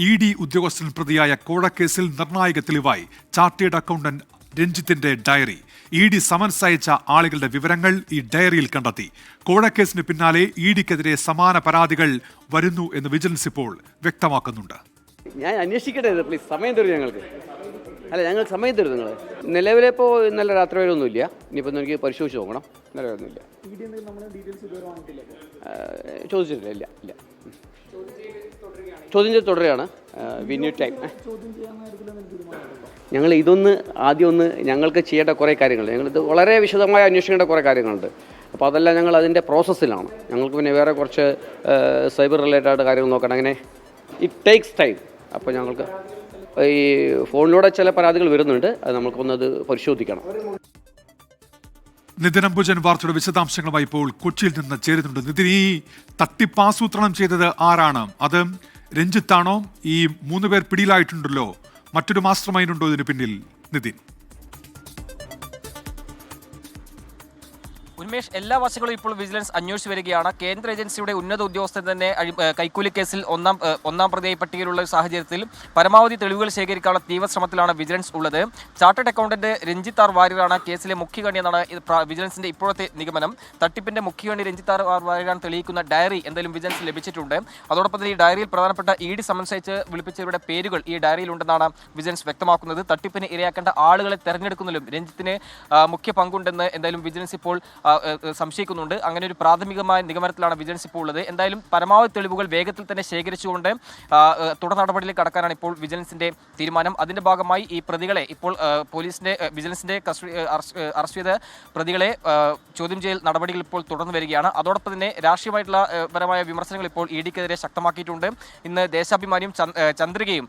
ED ഉദ്യോഗസ്ഥൻ പ്രതിയായ കോഴക്കേസിൽ നിർണായക തെളിവായി ചാർട്ടേഡ് അക്കൗണ്ടന്റ് രഞ്ജിത്തിന്റെ ഡയറി. ED സമൻസ് അയച്ച ആളുകളുടെ വിവരങ്ങൾ ഈ ഡയറിയിൽ കണ്ടെത്തി. കോഴക്കേസിന് പിന്നാലെ EDക്കെതിരെ സമാന പരാതികൾ വരുന്നു എന്ന് വിജിലൻസ് ഇപ്പോൾ വ്യക്തമാക്കുന്നുണ്ട്. ഞാൻ അന്വേഷിക്കട്ടെ, പ്ലീസ് സമയം തരും ഞങ്ങൾക്ക്. ഞങ്ങൾ സമയം തരും നിങ്ങൾ. നിലവിലിപ്പോൾ ഇന്നലെ രാത്രി വരെ ഒന്നുമില്ല. ഇനിയിപ്പോൾ എനിക്ക് പരിശോധിച്ച് നോക്കണം. ഇന്നലെ ഒന്നുമില്ല, ചോദിച്ചിട്ടില്ല. ഇല്ല ചോദ്യം ചെയ്ത് തുടരുകയാണ്. We need time. ഞങ്ങൾ ആദ്യം ഒന്ന് ഞങ്ങൾക്ക് ചെയ്യേണ്ട കുറേ കാര്യങ്ങൾ, ഞങ്ങളിത് വളരെ വിശദമായി അന്വേഷിക്കേണ്ട കുറേ കാര്യങ്ങളുണ്ട്. അപ്പോൾ അതെല്ലാം ഞങ്ങൾ അതിൻ്റെ പ്രോസസ്സിലാണ്. ഞങ്ങൾക്ക് പിന്നെ വേറെ കുറച്ച് സൈബർ റിലേറ്റഡ് കാര്യങ്ങൾ നോക്കണം. അങ്ങനെ ഇറ്റ് ടേക്സ് ടൈം. അപ്പോൾ ഞങ്ങൾക്ക് ഈ ഫോണിലൂടെ ചില പരാതികൾ വരുന്നുണ്ട്. അത് നമുക്കൊന്നത് പരിശോധിക്കണം. നിതിൻ അംബുജൻ വാർത്തയുടെ വിശദാംശങ്ങളുമായി ഇപ്പോൾ കൊച്ചിയിൽ നിന്ന് ചേരുന്നുണ്ട്. നിതിൻ, ഈ തട്ടിപ്പാസൂത്രണം ചെയ്തത് ആരാണ്? അത് രഞ്ജിത്താണോ? ഈ 3 പേർ പിടിയിലായിട്ടുണ്ടല്ലോ. മറ്റൊരു മാസ്റ്റർ മൈൻഡ് ഉണ്ടോ ഇതിന് പിന്നിൽ? നിതിൻ, ഉന്മേഷ്, എല്ലാ വശങ്ങളും ഇപ്പോൾ വിജിലൻസ് അന്വേഷിച്ചു വരികയാണ്. കേന്ദ്ര ഏജൻസിയുടെ ഉന്നത ഉദ്യോഗസ്ഥൻ തന്നെ കൈക്കൂലി കേസിൽ ഒന്നാം പ്രതിയായി പട്ടികയിലുള്ള സാഹചര്യത്തിൽ പരമാവധി തെളിവുകൾ ശേഖരിക്കാനുള്ള തീവ്ര ശ്രമത്തിലാണ് വിജിലൻസ് ഉള്ളത്. ചാർട്ടേഡ് അക്കൗണ്ടന്റ് രഞ്ജിത്ത് ആർ വാര്യരാണ് കേസിലെ മുഖ്യകണ്ണി എന്നാണ് വിജിലൻസിന്റെ ഇപ്പോഴത്തെ നിഗമനം. തട്ടിപ്പിന്റെ മുഖ്യകണ്ണി രഞ്ജിത്ത് ആർ വാര്യരാണ് തെളിയിക്കുന്ന ഡയറി എന്തായാലും വിജിലൻസ് ലഭിച്ചിട്ടുണ്ട്. അതോടൊപ്പം തന്നെ ഈ ഡയറിയിൽ പ്രധാനപ്പെട്ട ED സമൻസ് അയച്ച് വിളിപ്പിച്ചവരുടെ പേരുകൾ ഈ ഡയറിയിൽ ഉണ്ടെന്നാണ് വിജിലൻസ് വ്യക്തമാക്കുന്നത്. തട്ടിപ്പിന് ഇരയാക്കേണ്ട ആളുകളെ തെരഞ്ഞെടുക്കുന്നതിലും രഞ്ജിത്തിന് മുഖ്യ പങ്കുണ്ടെന്ന് എന്തായാലും വിജിലൻസ് ഇപ്പോൾ സംശയിക്കുന്നുണ്ട്. അങ്ങനെ ഒരു പ്രാഥമികമായ നിഗമനത്തിലാണ് വിജിലൻസ് ഇപ്പോൾ ഉള്ളത്. എന്തായാലും പരമാവധി തെളിവുകൾ വേഗത്തിൽ തന്നെ ശേഖരിച്ചുകൊണ്ട് തുടർ നടപടിയിലേക്ക് കടക്കാനാണ് ഇപ്പോൾ വിജിലൻസിന്റെ തീരുമാനം. അതിന്റെ ഭാഗമായി ഈ പ്രതികളെ ഇപ്പോൾ വിജിലൻസിന്റെ അറസ്റ്റ് ചെയ്ത പ്രതികളെ ചോദ്യം ചെയ്യൽ നടപടികൾ ഇപ്പോൾ തുടർന്നു വരികയാണ്. അതോടൊപ്പം തന്നെ രാഷ്ട്രീയമായിട്ടുള്ള പരമായ വിമർശനങ്ങൾ ഇപ്പോൾ EDക്കെതിരെ ശക്തമാക്കിയിട്ടുണ്ട്. ഇന്ന് ദേശാഭിമാനിയും ചന്ദ്രികയും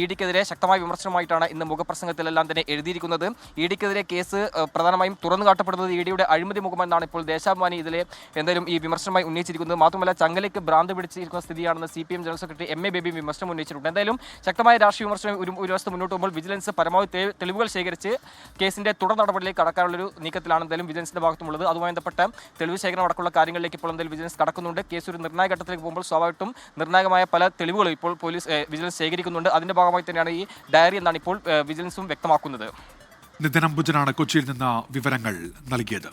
EDക്കെതിരെ ശക്തമായ വിമർശനമായിട്ടാണ് ഇന്ന് മുഖപ്രസംഗത്തിലെല്ലാം തന്നെ എഴുതിയിരിക്കുന്നത്. EDക്കെതിരെ കേസ് പ്രധാനമായും തുറന്നു കാട്ടപ്പെടുന്നത് EDയുടെ അഴിമതി മുഖമെന്നാണ് ഇപ്പോൾ ദേശാഭിമാനി ഇതിലെ എന്തായാലും ഈ വിമർശനമായി ഉന്നയിച്ചിരിക്കുന്നത്. മാത്രമല്ല ചങ്ങലയ്ക്ക് ഭ്രാന്ത് പിടിച്ചിരിക്കുന്ന സ്ഥിതിയാണെന്ന് CPM general secretary MA baby വിമർശനം ഉന്നയിച്ചിട്ടുണ്ട്. എന്തായാലും ശക്തമായ രാഷ്ട്രീയ വിമർശനം ഒരു വശത്ത് മുന്നോട്ട് പോകുമ്പോൾ വിജിലൻസ് പരമാവധി തെളിവുകൾ ശേഖരിച്ച് കേസിന്റെ തുടർ നടപടിയിലേക്ക് കടക്കാനുള്ളൊരു നീക്കത്തിലാണ് എന്തായാലും വിജിലൻസിന്റെ ഭാഗത്തുമുള്ളത്. അതുമായി ബന്ധപ്പെട്ട തെളിവ് ശേഖരണം അടക്കമുള്ള കാര്യങ്ങളിലേക്ക് ഇപ്പോൾ എന്തായാലും വിജിലൻസ് കടക്കുന്നുണ്ട്. കേസ് ഒരു നിർണായക ഘട്ടത്തിലേക്ക് പോകുമ്പോൾ സ്വാഭാവികമായിട്ടും നിർണായകമായ പല തെളിവുകളും ഇപ്പോൾ വിജിലൻസ് ശേഖരിക്കുന്നുണ്ട്. അതിന്റെ ഭാഗമായി തന്നെയാണ് ഈ ഡയറി എന്നാണ് ഇപ്പോൾ വിജിലൻസും വ്യക്തമാക്കുന്നത്. നിതിൻ അംബുജനാണ് കൊച്ചിയിൽ നിന്ന് വിവരങ്ങൾ നൽകിയത്.